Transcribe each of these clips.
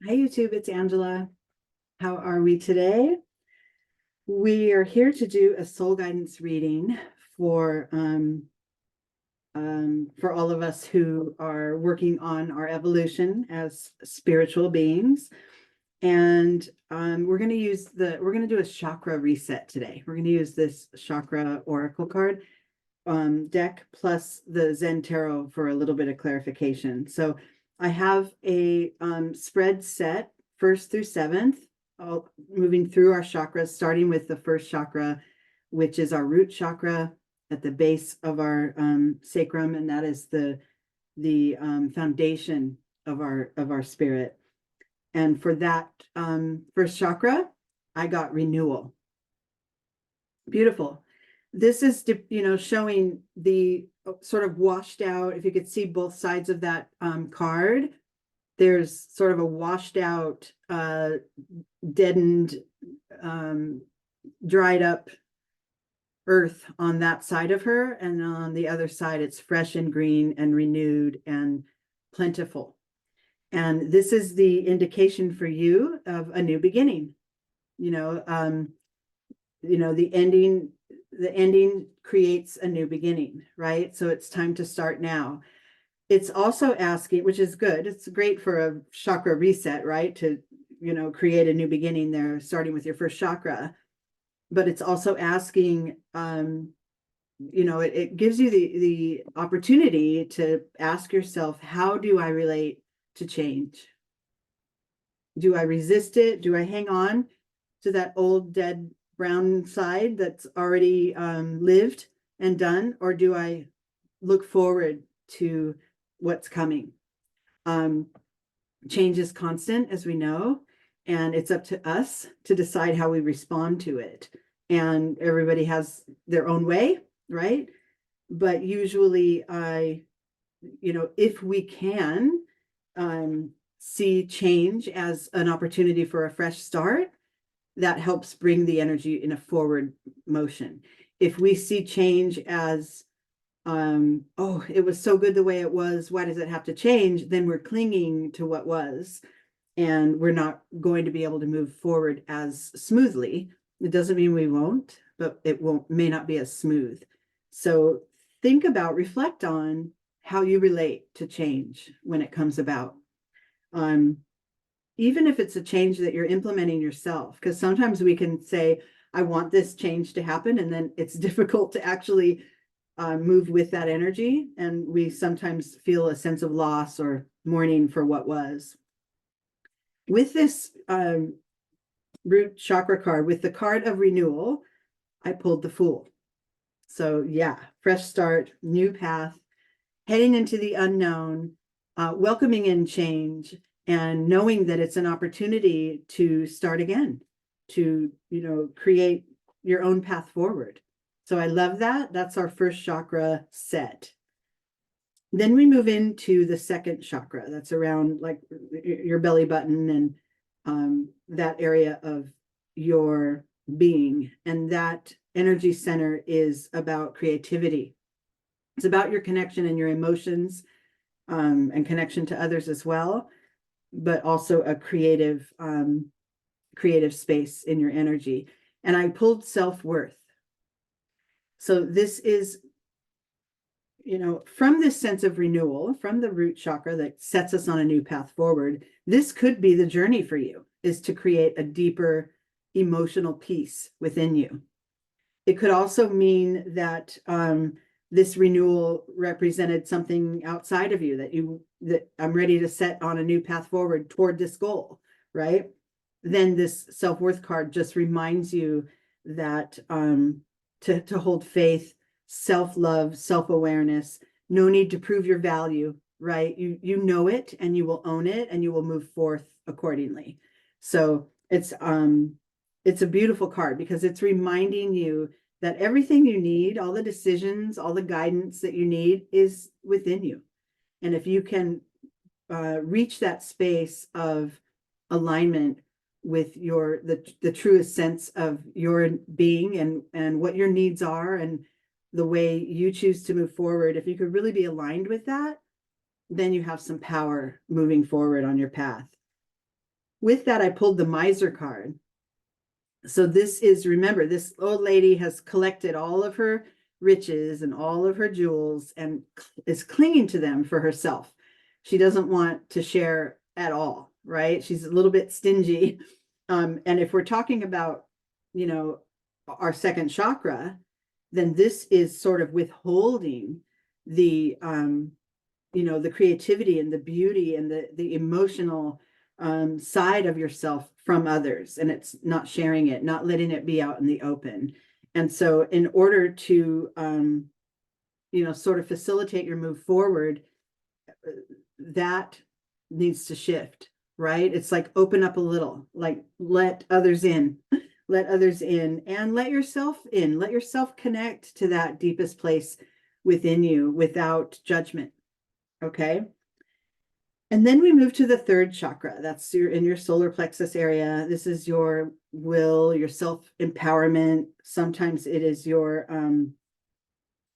Hi, YouTube. It's Angela. How are we today? We are here to do a soul guidance reading for all of us who are working on our evolution as spiritual beings. And we're going to do a chakra reset today. We're going to use this chakra oracle card deck plus the Zen Tarot for a little bit of clarification. So I have a spread set 1st through 7th, moving through our chakras, starting with the first chakra, which is our root chakra at the base of our sacrum, and that is the foundation of our spirit. And for that first chakra, I got renewal. Beautiful. This is, showing the sort of washed out, if you could see both sides of that card, there's sort of a washed out, deadened, dried up earth on that side of her. And on the other side, it's fresh and green and renewed and plentiful. And this is the indication for you of a new beginning. The ending creates a new beginning, right? So it's time to start now. It's also asking, which is good. It's great for a chakra reset, right? To, create a new beginning there, starting with your first chakra. But it's also asking, it gives you the opportunity to ask yourself, how do I relate to change? Do I resist it? Do I hang on to that old dead brown side that's already lived and done, or do I look forward to what's coming? Change is constant, as we know, and it's up to us to decide how we respond to it. And everybody has their own way, right? But usually if we can see change as an opportunity for a fresh start, that helps bring the energy in a forward motion. If we see change as, it was so good the way it was, why does it have to change? Then we're clinging to what was, and we're not going to be able to move forward as smoothly. It doesn't mean we won't, but it may not be as smooth. So reflect on how you relate to change when it comes about. Even if it's a change that you're implementing yourself, because sometimes we can say, I want this change to happen, and then it's difficult to actually move with that energy. And we sometimes feel a sense of loss or mourning for what was. With this root chakra card, with the card of renewal, I pulled the Fool. So yeah, fresh start, new path, heading into the unknown, welcoming in change, and knowing that it's an opportunity to start again, to, create your own path forward. So I love that. That's our first chakra set. Then we move into the second chakra. That's around like your belly button and that area of your being. And that energy center is about creativity. It's about your connection and your emotions, and connection to others as well, but also a creative space in your energy. And I pulled self-worth. So this is, from this sense of renewal, from the root chakra that sets us on a new path forward, this could be the journey for you, is to create a deeper emotional peace within you. It could also mean that this renewal represented something outside of you that I'm ready to set on a new path forward toward this goal, right? Then this self-worth card just reminds you that to hold faith, self-love, self-awareness, no need to prove your value, right? You know it, and you will own it, and you will move forth accordingly. So it's a beautiful card, because it's reminding you that everything you need, all the decisions, all the guidance that you need is within you. And if you can reach that space of alignment with the truest sense of your being and what your needs are and the way you choose to move forward, if you could really be aligned with that, then you have some power moving forward on your path. with that, I pulled the miser card. So this is, remember, this old lady has collected all of her riches and all of her jewels and is clinging to them for herself. She doesn't want to share at all, right? She's a little bit stingy. And if we're talking about, you know, our second chakra, then this is sort of withholding the, you know, the creativity and the beauty and the emotional side of yourself from others, and it's not sharing it, not letting it be out in the open. And so in order to you know, sort of facilitate your move forward, that needs to shift, right? It's like open up a little, like let others in, let others in, and let yourself in, let yourself connect to that deepest place within you without judgment. Okay. And then we move to the third chakra. That's in your solar plexus area. This is your will, your self-empowerment. Sometimes it is your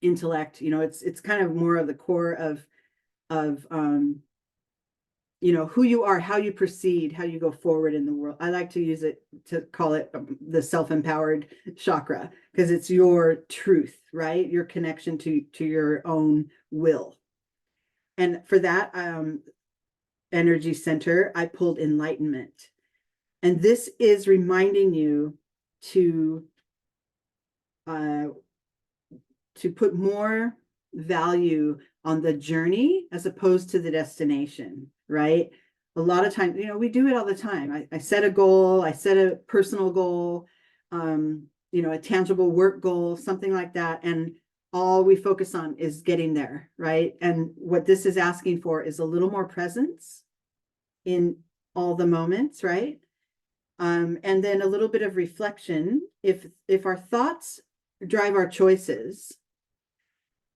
intellect. You know, it's kind of more of the core of you know, who you are, how you proceed, how you go forward in the world. I like to use it to call it the self-empowered chakra, because it's your truth, right? Your connection to your own will. And for that energy center, I pulled enlightenment. And this is reminding you to put more value on the journey as opposed to the destination, right? A lot of times, you know, we do it all the time. I set a goal, I set a personal goal, you know, a tangible work goal, something like that. And all we focus on is getting there, right? And what this is asking for is a little more presence in all the moments, right? And then a little bit of reflection. If our thoughts drive our choices,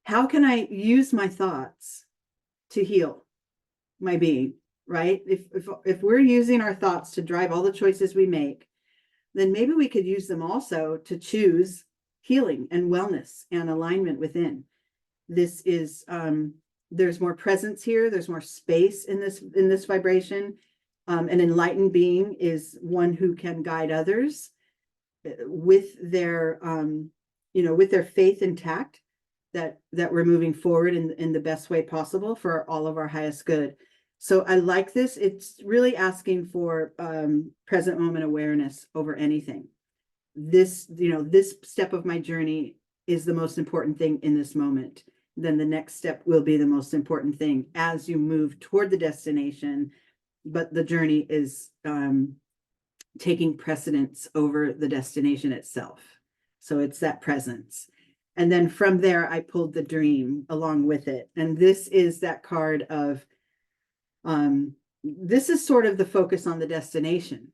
how can I use my thoughts to heal my being, right? If we're using our thoughts to drive all the choices we make, then maybe we could use them also to choose healing and wellness and alignment within. This is there's more presence here, there's more space in this vibration. An enlightened being is one who can guide others with their you know, with their faith intact, that we're moving forward in the best way possible for all of our highest good. So I like this. It's really asking for present moment awareness over anything. This, you know, this step of my journey is the most important thing in this moment. Then the next step will be the most important thing as you move toward the destination. But the journey is taking precedence over the destination itself. So it's that presence. And then from there, I pulled the dream along with it. And this is that card of, this is sort of the focus on the destination,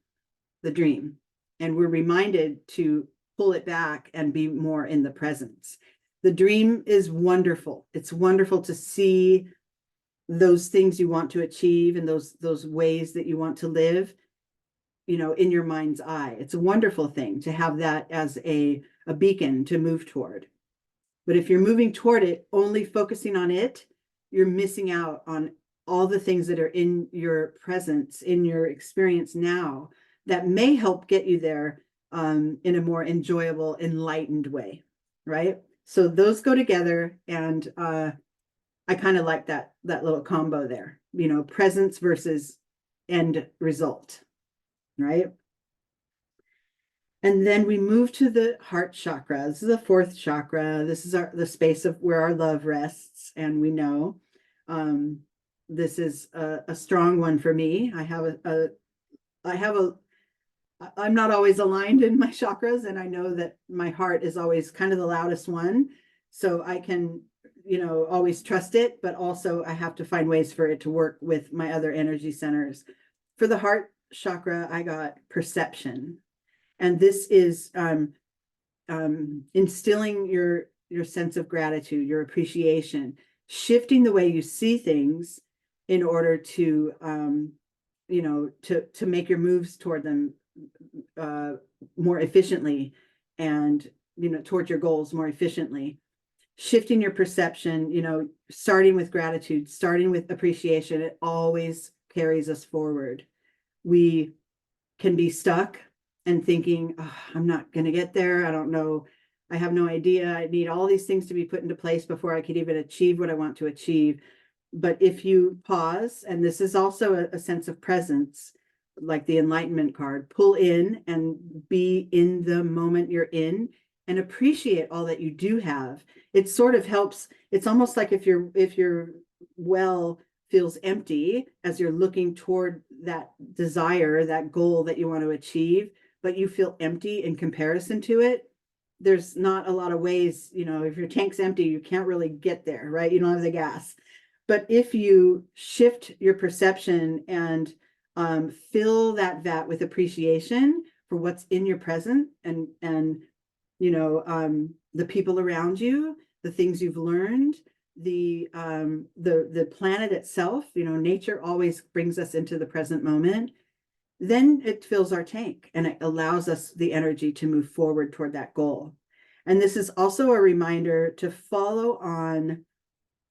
the dream. And we're reminded to pull it back and be more in the presence. The dream is wonderful. It's wonderful to see those things you want to achieve and those ways that you want to live, you know, in your mind's eye. It's a wonderful thing to have that as a beacon to move toward. But if you're moving toward it, only focusing on it, you're missing out on all the things that are in your presence, in your experience now, that may help get you there in a more enjoyable, enlightened way, right? So those go together, and I kind of like that little combo there, you know, presence versus end result, right? And then we move to the heart chakra. This is the fourth chakra. This is the space of where our love rests. And we know this is a strong one for me. I'm not always aligned in my chakras, and I know that my heart is always kind of the loudest one. So I can, you know, always trust it, but also I have to find ways for it to work with my other energy centers. For the heart chakra, I got perception. And this is instilling your sense of gratitude, your appreciation, shifting the way you see things in order to, you know, to make your moves toward them more efficiently, and, you know, toward your goals more efficiently. Shifting your perception, you know, starting with gratitude, starting with appreciation, it always carries us forward. We can be stuck and thinking, oh, I'm not going to get there. I don't know. I have no idea. I need all these things to be put into place before I could even achieve what I want to achieve. But if you pause, and this is also a sense of presence, like the enlightenment card, pull in and be in the moment you're in and appreciate all that you do have. It sort of helps. It's almost like if your well feels empty as you're looking toward that desire, that goal that you want to achieve, but you feel empty in comparison to it. There's not a lot of ways, if your tank's empty, you can't really get there, right? You don't have the gas. But if you shift your perception and fill that vat with appreciation for what's in your present and the people around you, the things you've learned, the planet itself, nature always brings us into the present moment, then it fills our tank and it allows us the energy to move forward toward that goal. And this is also a reminder to follow on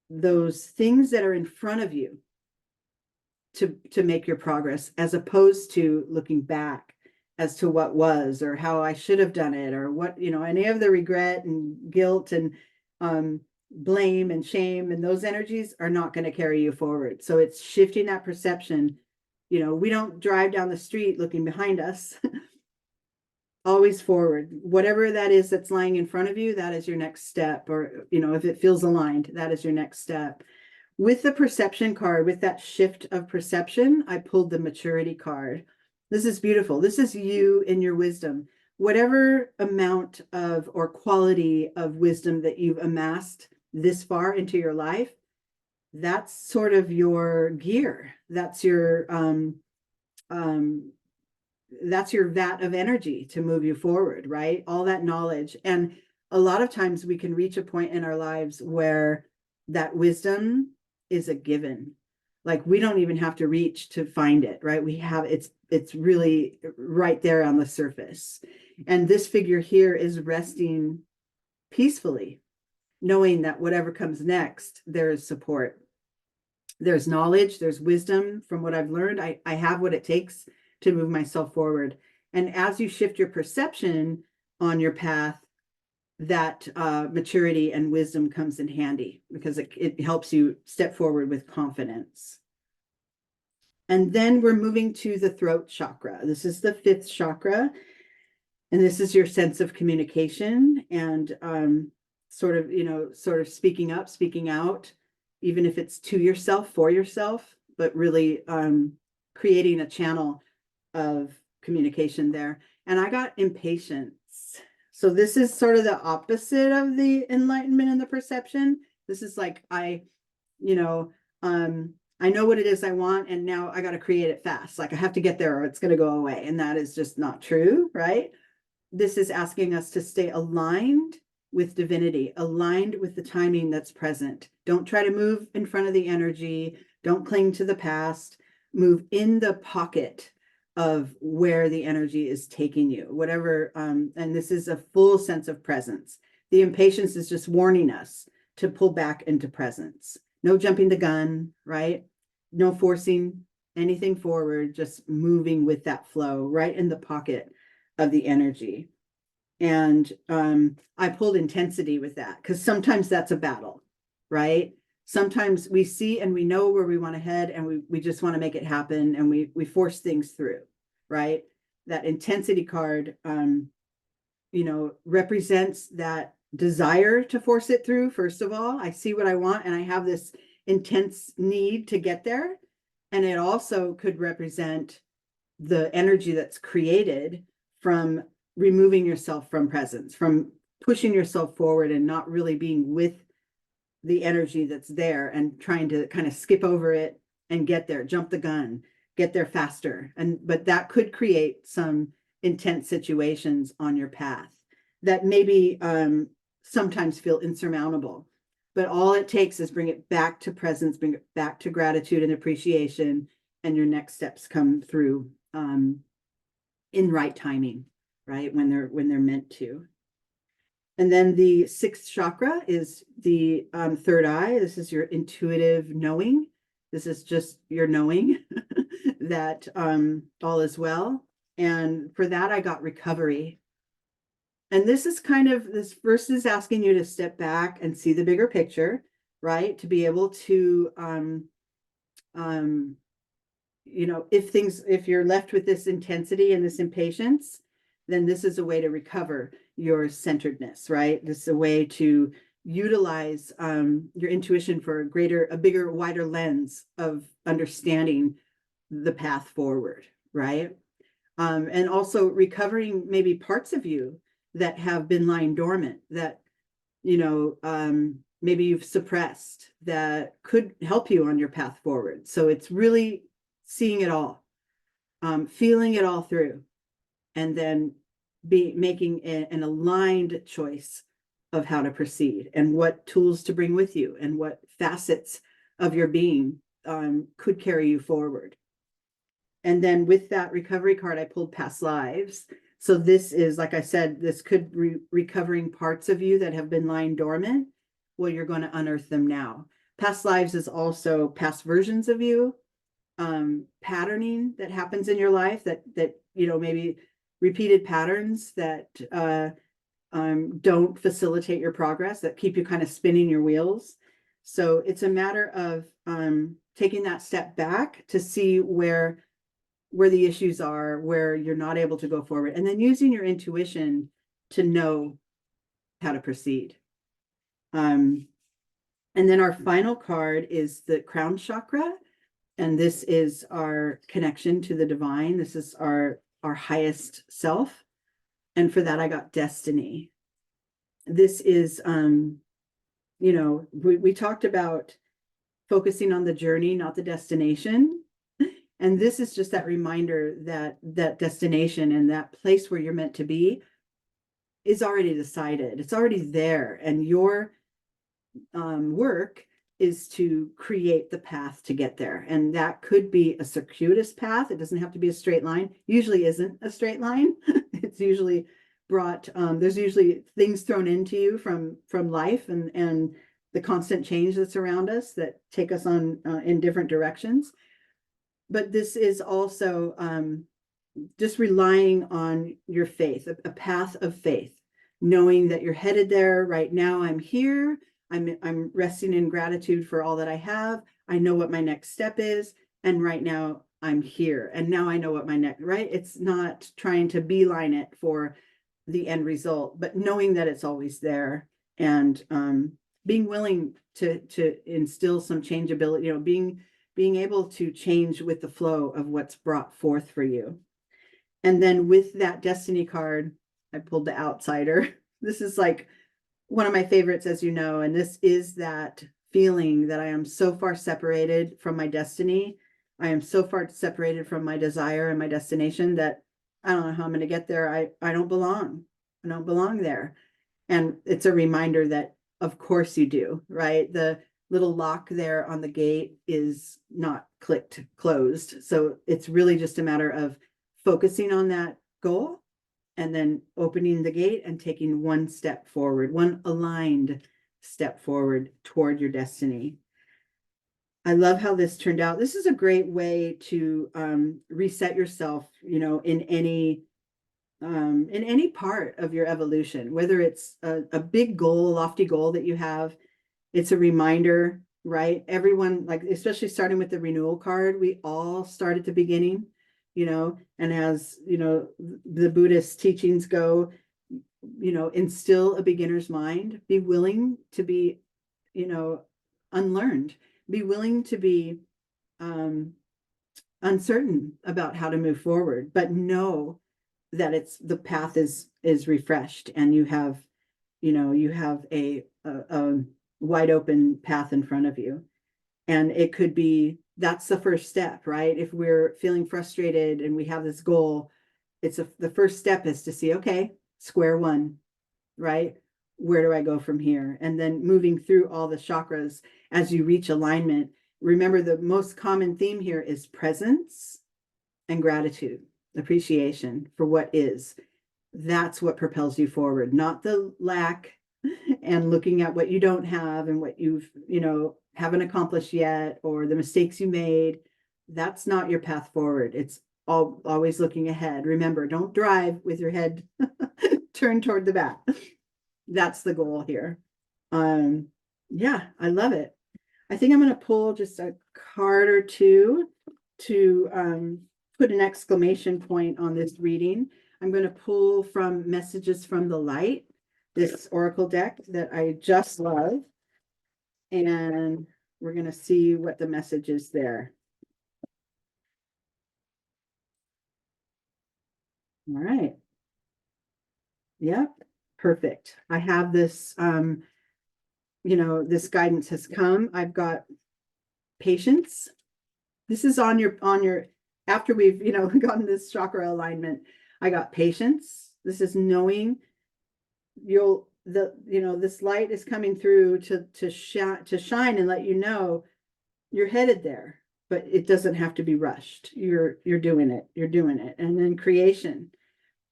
those things that are in front of you to make your progress, as opposed to looking back as to what was or how I should have done it, or what, any of the regret and guilt and blame and shame, and those energies are not going to carry you forward. So it's shifting that perception. We don't drive down the street looking behind us. Always forward. Whatever that is that's lying in front of you, that is your next step. Or, if it feels aligned, that is your next step. With the perception card, with that shift of perception, I pulled the maturity card. This is beautiful. This is you in your wisdom. Whatever amount of or quality of wisdom that you've amassed this far into your life, that's sort of your gear. That's your vat of energy to move you forward, right? All that knowledge. And a lot of times we can reach a point in our lives where that wisdom is a given. Like we don't even have to reach to find it, right? It's really right there on the surface. And this figure here is resting peacefully, knowing that whatever comes next, there is support. There's knowledge, there's wisdom from what I've learned. I have what it takes to move myself forward. And as you shift your perception on your path, that maturity and wisdom comes in handy, because it helps you step forward with confidence. And then we're moving to the throat chakra. This is the 5th chakra. And this is your sense of communication and sort of speaking up, speaking out, even if it's to yourself, for yourself, but really creating a channel of communication there. And I got impatience. So this is sort of the opposite of the enlightenment and the perception. This is like, I know what it is I want, and now I got to create it fast. Like I have to get there or it's going to go away. And that is just not true, right? This is asking us to stay aligned with divinity, aligned with the timing that's present. Don't try to move in front of the energy. Don't cling to the past. Move in the pocket of where the energy is taking you, whatever. And this is a full sense of presence. The impatience is just warning us to pull back into presence. No jumping the gun, right? No forcing anything forward, just moving with that flow right in the pocket of the energy. And I pulled intensity with that, because sometimes that's a battle, right? Sometimes we see and we know where we want to head, and we just want to make it happen, and we force things through, right? That intensity card, represents that desire to force it through. First of all, I see what I want and I have this intense need to get there. And it also could represent the energy that's created from removing yourself from presence, from pushing yourself forward and not really being with the energy that's there, and trying to kind of skip over it and get there, jump the gun, get there faster. But that could create some intense situations on your path that maybe sometimes feel insurmountable. But all it takes is bring it back to presence, bring it back to gratitude and appreciation, and your next steps come through in right timing, right? When they're meant to. And then the 6th chakra is the third eye. This is your intuitive knowing. This is just your knowing that all is well. And for that, I got recovery. And this is kind of, this verse is asking you to step back and see the bigger picture, right? To be able to, if you're left with this intensity and this impatience, then this is a way to recover your centeredness, right? This is a way to utilize your intuition for a bigger, wider lens of understanding the path forward, right? And also recovering maybe parts of you that have been lying dormant, that, maybe you've suppressed, that could help you on your path forward. So it's really seeing it all, feeling it all through, and then making an aligned choice of how to proceed and what tools to bring with you and what facets of your being could carry you forward. And then with that recovery card, I pulled past lives. So this is, like I said, this could be recovering parts of you that have been lying dormant. Well, you're going to unearth them now. Past lives is also past versions of you, patterning that happens in your life that maybe repeated patterns that don't facilitate your progress, that keep you kind of spinning your wheels. So it's a matter of taking that step back to see where the issues are, where you're not able to go forward, and then using your intuition to know how to proceed. And then our final card is the crown chakra. And this is our connection to the divine. This is our highest self. And for that, I got destiny. This is, we talked about focusing on the journey, not the destination. And this is just that reminder that that destination and that place where you're meant to be is already decided. It's already there. And your work is to create the path to get there. And that could be a circuitous path. It doesn't have to be a straight line. Usually isn't a straight line. It's usually brought, there's usually things thrown into you from life and the constant change that's around us that take us on in different directions. But this is also just relying on your faith, a path of faith, knowing that you're headed there. Right now, I'm here. I'm resting in gratitude for all that I have. I know what my next step is. And right now, I'm here. And now I know what my next, right? It's not trying to beeline it for the end result, but knowing that it's always there, and being willing to instill some changeability, being able to change with the flow of what's brought forth for you. And then with that destiny card, I pulled the outsider. This is like one of my favorites, as you know, and this is that feeling that I am so far separated from my destiny. I am so far separated from my desire and my destination that I don't know how I'm going to get there. I don't belong. I don't belong there. And it's a reminder that, of course you do, right? The little lock there on the gate is not closed. So it's really just a matter of focusing on that goal and then opening the gate and taking one step forward, one aligned step forward toward your destiny. I love how this turned out. This is a great way to reset yourself, in any part of your evolution, whether it's a big goal, lofty goal that you have. It's a reminder, right? Everyone, like, especially starting with the renewal card, we all start at the beginning, and as, the Buddhist teachings go, instill a beginner's mind, be willing to be, unlearned, be willing to be uncertain about how to move forward, but know that the path is refreshed, and you have a wide open path in front of you. And it could be, that's the first step, right? If we're feeling frustrated and we have this goal, the first step is to see, okay, square one, right? Where do I go from here? And then moving through all the chakras as you reach alignment. Remember, the most common theme here is presence and gratitude, appreciation for what is. That's what propels you forward, not the lack and looking at what you don't have and what you've, haven't accomplished yet, or the mistakes you made. That's not your path forward. It's always looking ahead. Remember, don't drive with your head turned toward the back. That's the goal here. Yeah, I love it. I think I'm going to pull just a card or two to put an exclamation point on this reading. I'm going to pull from Messages from the Light, this oracle deck that I just love. And we're going to see what the message is there. All right. Yep. Perfect. I have this, this guidance has come. I've got patience. This is on your, after we've, gotten this chakra alignment, I got patience. This is knowing this light is coming through to shine and let you know you're headed there, but it doesn't have to be rushed. You're doing it. You're doing it. And then creation.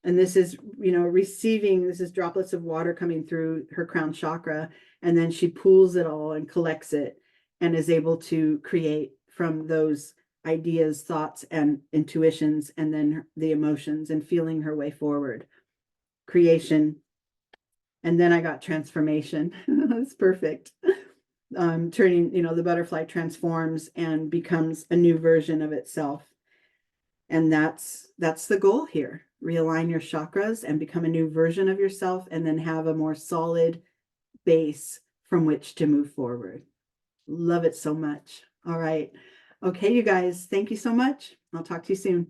And this is, receiving, this is droplets of water coming through her crown chakra. And then she pools it all and collects it and is able to create from those ideas, thoughts, and intuitions, and then the emotions and feeling her way forward. Creation. And then I got transformation. That's perfect. Turning, the butterfly transforms and becomes a new version of itself. And that's the goal here. Realign your chakras and become a new version of yourself, and then have a more solid base from which to move forward. Love it so much. All right. Okay, you guys, thank you so much. I'll talk to you soon.